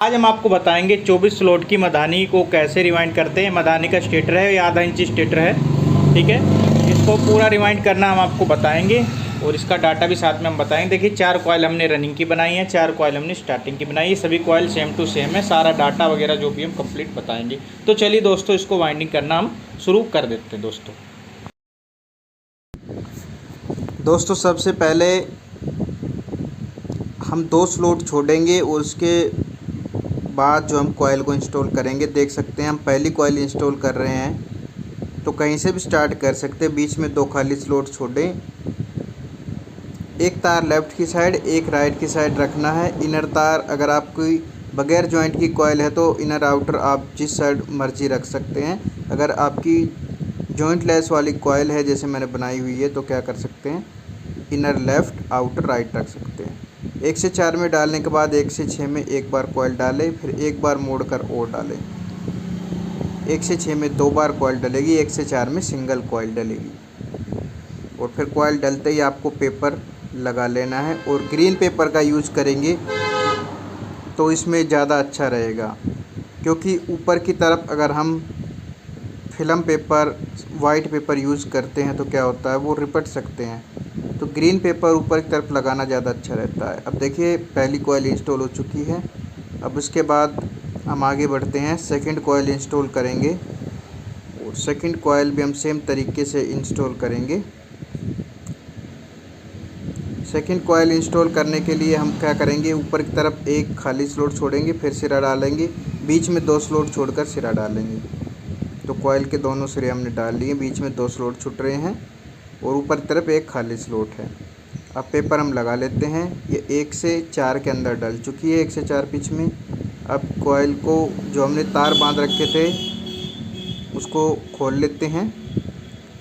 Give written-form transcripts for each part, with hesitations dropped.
आज हम आपको बताएंगे 24 स्लॉट की मधानी को कैसे रिवाइंड करते हैं। मधानी का स्टेटर है, ये आधा इंची स्टेटर है, ठीक है। इसको पूरा रिवाइंड करना हम आपको बताएंगे और इसका डाटा भी साथ में हम बताएंगे। देखिए 4 कॉयल हमने रनिंग की बनाई है, 4 कॉयल हमने स्टार्टिंग की बनाई है। सभी कॉयल सेम टू सेम है, सारा डाटा वगैरह जो भी हम कंप्लीट बताएंगे। तो चलिए दोस्तों, इसको वाइंडिंग करना हम शुरू कर देते हैं। दोस्तों सबसे पहले हम 2 स्लॉट छोड़ेंगे और उसके बाद जो हम कॉयल को इंस्टॉल करेंगे, देख सकते हैं हम पहली कॉयल इंस्टॉल कर रहे हैं। तो कहीं से भी स्टार्ट कर सकते हैं। बीच में 2 खाली स्लॉट छोड़ें, एक तार लेफ़्ट की साइड, एक राइट की साइड रखना है। इनर तार अगर आपकी बगैर जॉइंट की कॉयल है तो इनर आउटर आप जिस साइड मर्जी रख सकते हैं। अगर आपकी जॉइंट लेस वाली कॉयल है जैसे मैंने बनाई हुई है तो क्या कर सकते हैं, इनर लेफ़्ट आउटर राइट रख सकते हैं। 1 से 4 में डालने के बाद 1 से 6 में एक बार कॉयल डालें, फिर एक बार मोड़ कर और डालें। 1 से 6 में 2 बार कॉयल डलेगी, 1 से 4 में सिंगल कॉयल डलेगी। और फिर कॉयल डलते ही आपको पेपर लगा लेना है। और ग्रीन पेपर का यूज़ करेंगे तो इसमें ज़्यादा अच्छा रहेगा, क्योंकि ऊपर की तरफ अगर हम film paper white paper use करते हैं तो क्या होता है, वो रिपट सकते हैं। तो ग्रीन पेपर ऊपर की तरफ लगाना ज़्यादा अच्छा रहता है। अब देखिए पहली कॉयल इंस्टॉल हो चुकी है। अब उसके बाद हम आगे बढ़ते हैं, सेकंड कॉयल इंस्टॉल करेंगे। और सेकंड कॉयल भी हम सेम तरीके से इंस्टॉल करेंगे। सेकंड कॉयल इंस्टॉल करने के लिए हम क्या करेंगे, ऊपर की तरफ एक खाली स्लॉट छोड़ेंगे, फिर सिरा डालेंगे, बीच में 2 स्लॉट छोड़कर सिरा डालेंगे। तो कॉयल के दोनों सिरे हमने डाल लिए, बीच में 2 स्लॉट छूट रहे हैं और ऊपर की तरफ एक खाली स्लॉट है। अब पेपर हम लगा लेते हैं। ये 1 से 4 के अंदर डल चुकी है, 1 से 4 पिच में। अब कॉयल को जो हमने तार बांध रखे थे उसको खोल लेते हैं।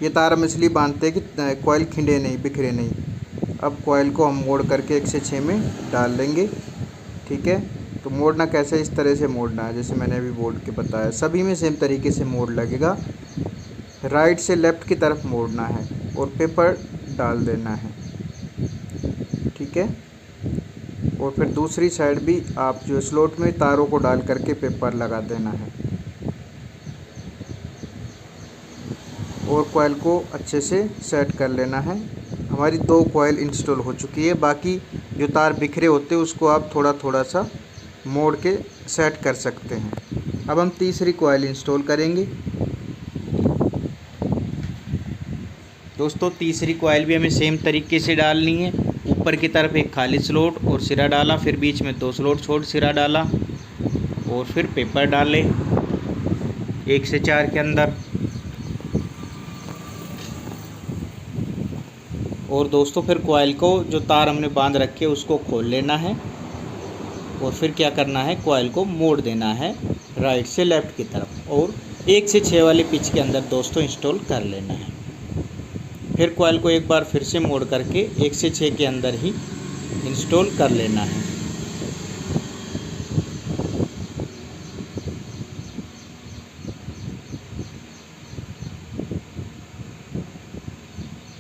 ये तार हम इसलिए बांधते हैं कि कॉयल खिंडे नहीं, बिखरे नहीं। अब कॉयल को हम मोड़ करके 1 से 6 में डाल लेंगे, ठीक है। तो मोड़ना कैसे, इस तरह से मोड़ना है जैसे मैंने अभी बोर्ड के बताया। सभी में सेम तरीके से मोड़ लगेगा। राइट से लेफ़्ट की तरफ मोड़ना है और पेपर डाल देना है, ठीक है। और फिर दूसरी साइड भी आप जो स्लॉट में तारों को डाल करके पेपर लगा देना है और कॉयल को अच्छे से सेट कर लेना है। हमारी 2 कॉयल इंस्टॉल हो चुकी है। बाकी जो तार बिखरे होते हैं उसको आप थोड़ा थोड़ा सा मोड़ के सेट कर सकते हैं। अब हम तीसरी कॉयल इंस्टॉल करेंगे। दोस्तों तीसरी कॉयल भी हमें सेम तरीके से डालनी है। ऊपर की तरफ एक खाली स्लॉट और सिरा डाला, फिर बीच में 2 स्लॉट छोड़ सिरा डाला और फिर पेपर डाले 1 से 4 के अंदर। और दोस्तों फिर कॉयल को जो तार हमने बांध रखे उसको खोल लेना है और फिर क्या करना है, कॉयल को मोड़ देना है राइट से लेफ़्ट की तरफ और 1 से 6 वाले पिच के अंदर दोस्तों इंस्टॉल कर लेना है। फिर कॉयल को एक बार फिर से मोड़ करके 1 से 6 के अंदर ही इंस्टॉल कर लेना है।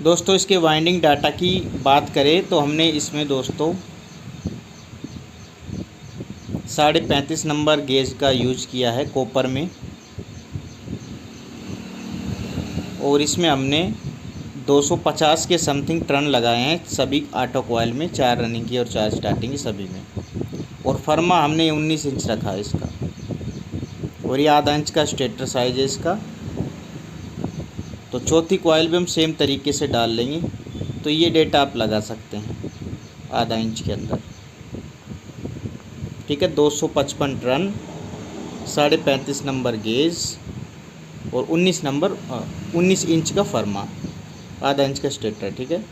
दोस्तों इसके वाइंडिंग डाटा की बात करें तो हमने इसमें दोस्तों 35.5 नंबर गेज का यूज किया है कॉपर में। और इसमें हमने 250 के समथिंग टर्न लगाए हैं सभी ऑटो कॉयल में, 4 रनिंग की और 4 स्टार्टिंग की सभी में। और फर्मा हमने 19 इंच रखा है इसका और ये आधा इंच का स्टेटर साइज है इसका। तो चौथी कॉयल भी हम सेम तरीके से डाल लेंगे। तो ये डेटा आप लगा सकते हैं आधा इंच के अंदर, ठीक है। 255 टर्न, 35.5 नंबर गेज और 19 इंच का फर्मा, आधा इंच का स्टेटर, ठीक है।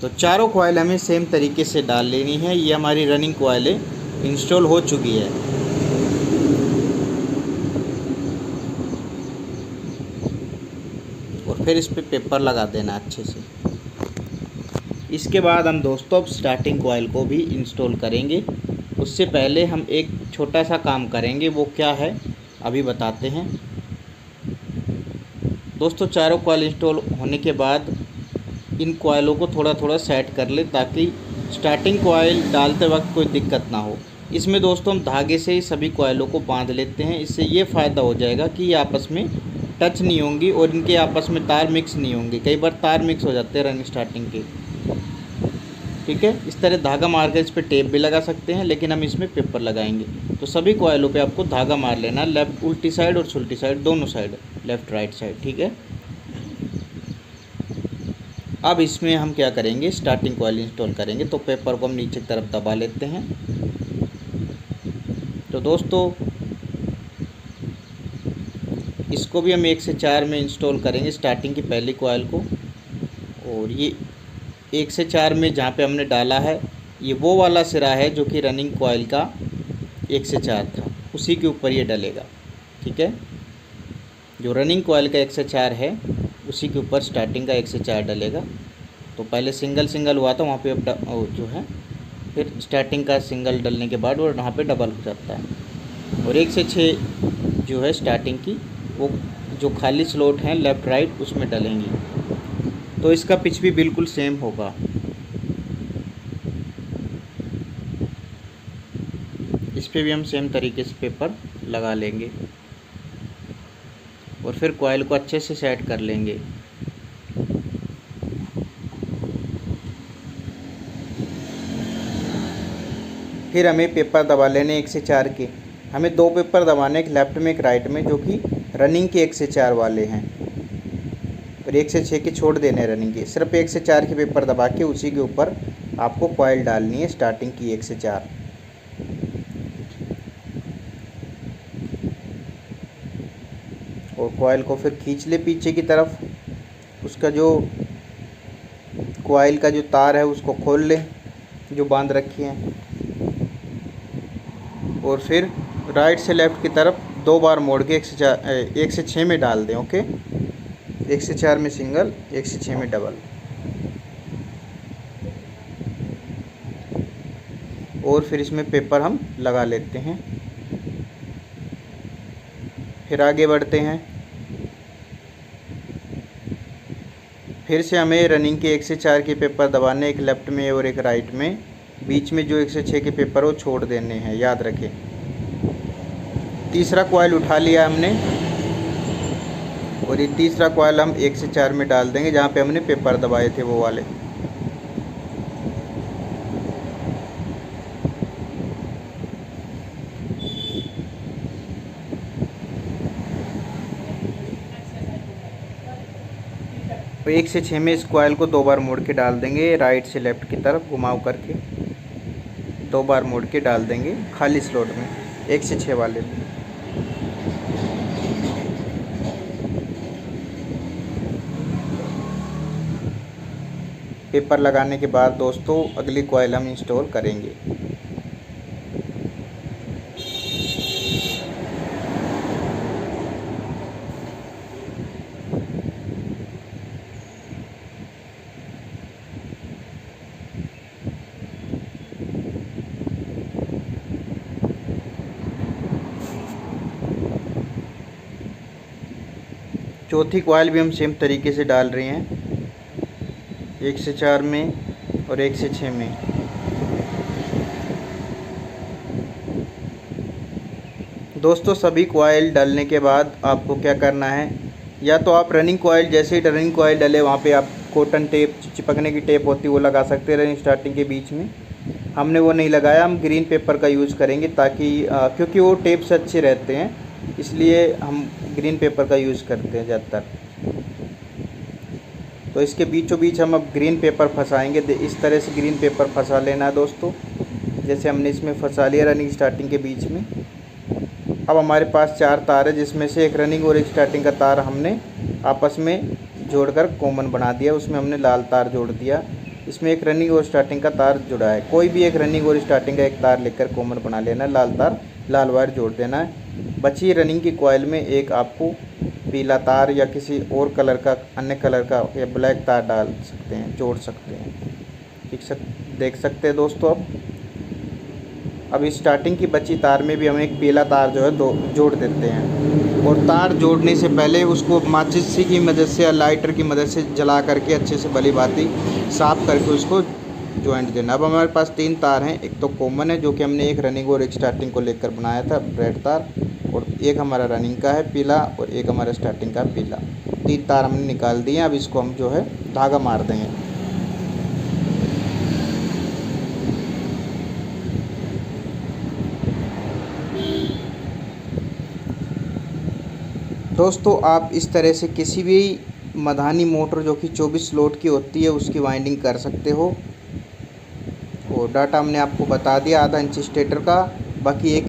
तो चारों कॉयल हमें सेम तरीके से डाल लेनी है। ये हमारी रनिंग कॉयल है, इंस्टॉल हो चुकी है। और फिर इस पे पेपर लगा देना अच्छे से। इसके बाद हम दोस्तों अब स्टार्टिंग कॉयल को भी इंस्टॉल करेंगे। उससे पहले हम एक छोटा सा काम करेंगे, वो क्या है अभी बताते हैं। दोस्तों चारों कॉयल इंस्टॉल होने के बाद इन कॉयलों को थोड़ा थोड़ा सेट कर ले ताकि स्टार्टिंग कॉयल डालते वक्त कोई दिक्कत ना हो। इसमें दोस्तों हम धागे से ही सभी कॉइलों को बांध लेते हैं। इससे ये फ़ायदा हो जाएगा कि ये आपस में टच नहीं होंगी और इनके आपस में तार मिक्स नहीं होंगे। कई बार तार मिक्स हो जाते हैं रनिंग स्टार्टिंग के। ठीक है, इस तरह धागा मार कर इस पर टेप भी लगा सकते हैं, लेकिन हम इसमें पेपर लगाएंगे। तो सभी कॉइलों पे आपको धागा मार लेना है, लेफ्ट उल्टी साइड और उल्टी साइड दोनों साइड, लेफ़्ट राइट साइड। ठीक है, अब इसमें हम क्या करेंगे, स्टार्टिंग कॉइल इंस्टॉल करेंगे। तो पेपर को हम नीचे की तरफ दबा लेते हैं। तो दोस्तों इसको भी हम 1 से 4 में इंस्टॉल करेंगे, स्टार्टिंग की पहली कॉइल को। और ये 1 से 4 में जहाँ पे हमने डाला है, ये वो वाला सिरा है जो कि रनिंग कॉइल का 1 से 4 था, उसी के ऊपर ये डलेगा। ठीक है, जो रनिंग कॉइल का 1 से 4 है उसी के ऊपर स्टार्टिंग का 1 से 4 डलेगा। तो पहले सिंगल सिंगल हुआ था, वहाँ पे अब जो है फिर स्टार्टिंग का सिंगल डलने के बाद और वहाँ पे डबल हो जाता है। और 1 से 6 जो है स्टार्टिंग की, वो जो खाली स्लॉट हैं लेफ़्ट राइट उसमें डलेंगी। तो इसका पिच भी बिल्कुल सेम होगा। इस पे भी हम सेम तरीके से पेपर लगा लेंगे और फिर कॉइल को अच्छे से सेट कर लेंगे। फिर हमें पेपर दबा लेने 1 से 4 के। हमें 2 पेपर दबाने, एक लेफ़्ट में एक राइट में, जो कि रनिंग के 1 से 4 वाले हैं, और 1 से 6 के छोड़ देने रनिंग के। सिर्फ 1 से 4 के पेपर दबा के उसी के ऊपर आपको कॉइल डालनी है स्टार्टिंग की 1 से 4। और कॉइल को फिर खींच ले पीछे की तरफ, उसका जो कॉइल का जो तार है उसको खोल ले जो बांध रखी है, और फिर राइट से लेफ़्ट की तरफ 2 बार मोड़ के 1 से 6 में डाल दें। ओके, 1 से 4 में सिंगल, 1 से 6 में डबल। और फिर इसमें पेपर हम लगा लेते हैं। फिर आगे बढ़ते हैं। फिर से हमें रनिंग के 1 से 4 के पेपर दबाने, एक लेफ़्ट में और एक राइट में। बीच में जो 1 से 6 के पेपर वो छोड़ देने हैं, याद रखें। तीसरा कॉइल उठा लिया हमने और ये तीसरा कॉइल हम 1 से 4 में डाल देंगे जहाँ पे हमने पेपर दबाए थे वो वाले। तो 1 से 6 में इस कॉइल को 2 बार मोड़ के डाल देंगे, राइट से लेफ़्ट की तरफ घुमाव करके 2 बार मोड़ के डाल देंगे खाली स्लॉट में 1 से 6 वाले में। पेपर लगाने के बाद दोस्तों अगली कॉइल हम इंस्टॉल करेंगे। चौथी कॉइल भी हम सेम तरीके से डाल रहे हैं, 1 से 4 में और 1 से 6 में। दोस्तों सभी कॉइल डालने के बाद आपको क्या करना है, या तो आप रनिंग कॉइल, जैसे ही रनिंग कॉइल डले वहाँ पे आप कॉटन टेप, चिपकने की टेप होती है वो लगा सकते हैं रनिंग स्टार्टिंग के बीच में। हमने वो नहीं लगाया, हम ग्रीन पेपर का यूज़ करेंगे ताकि क्योंकि वो टेप से अच्छे रहते हैं, इसलिए हम ग्रीन पेपर का यूज़ करते हैं ज़्यादातर। तो इसके बीचों बीच हम अब ग्रीन पेपर फंसाएंगे। इस तरह से ग्रीन पेपर फंसा लेना है दोस्तों, जैसे हमने इसमें फंसा लिया रनिंग स्टार्टिंग के बीच में। अब हमारे पास 4 तार है, जिसमें से एक रनिंग और एक स्टार्टिंग का तार हमने आपस में जोड़कर कॉमन बना दिया, उसमें हमने लाल तार जोड़ दिया। इसमें एक रनिंग और स्टार्टिंग का तार जुड़ा है, कोई भी एक रनिंग और स्टार्टिंग का एक तार लेकर कॉमन बना लेना है, लाल तार लाल वायर जोड़ देना है। बची रनिंग की कॉइल में एक आपको पीला तार या किसी और कलर का, अन्य कलर का या ब्लैक तार डाल सकते हैं, जोड़ सकते हैं। देख सकते हैं दोस्तों। अब इस स्टार्टिंग की बची तार में भी हम एक पीला तार जो है जोड़ देते हैं, और तार जोड़ने से पहले उसको माचिस की मदद से या लाइटर की मदद से जला करके अच्छे से भली भांति साफ़ करके उसको ज्वाइंट देना। अब हमारे पास 3 तार हैं, एक तो कॉमन है जो कि हमने एक रनिंग और एक स्टार्टिंग को लेकर बनाया था रेड तार, और एक हमारा रनिंग का है पीला और एक हमारा स्टार्टिंग का पीला। 3 तार हमने निकाल दिए। अब इसको हम जो है धागा मार देंगे। दोस्तों आप इस तरह से किसी भी मधानी मोटर जो कि 24 स्लॉट की होती है उसकी वाइंडिंग कर सकते हो। और डाटा हमने आपको बता दिया, आधा इंच स्टेटर का, बाकी एक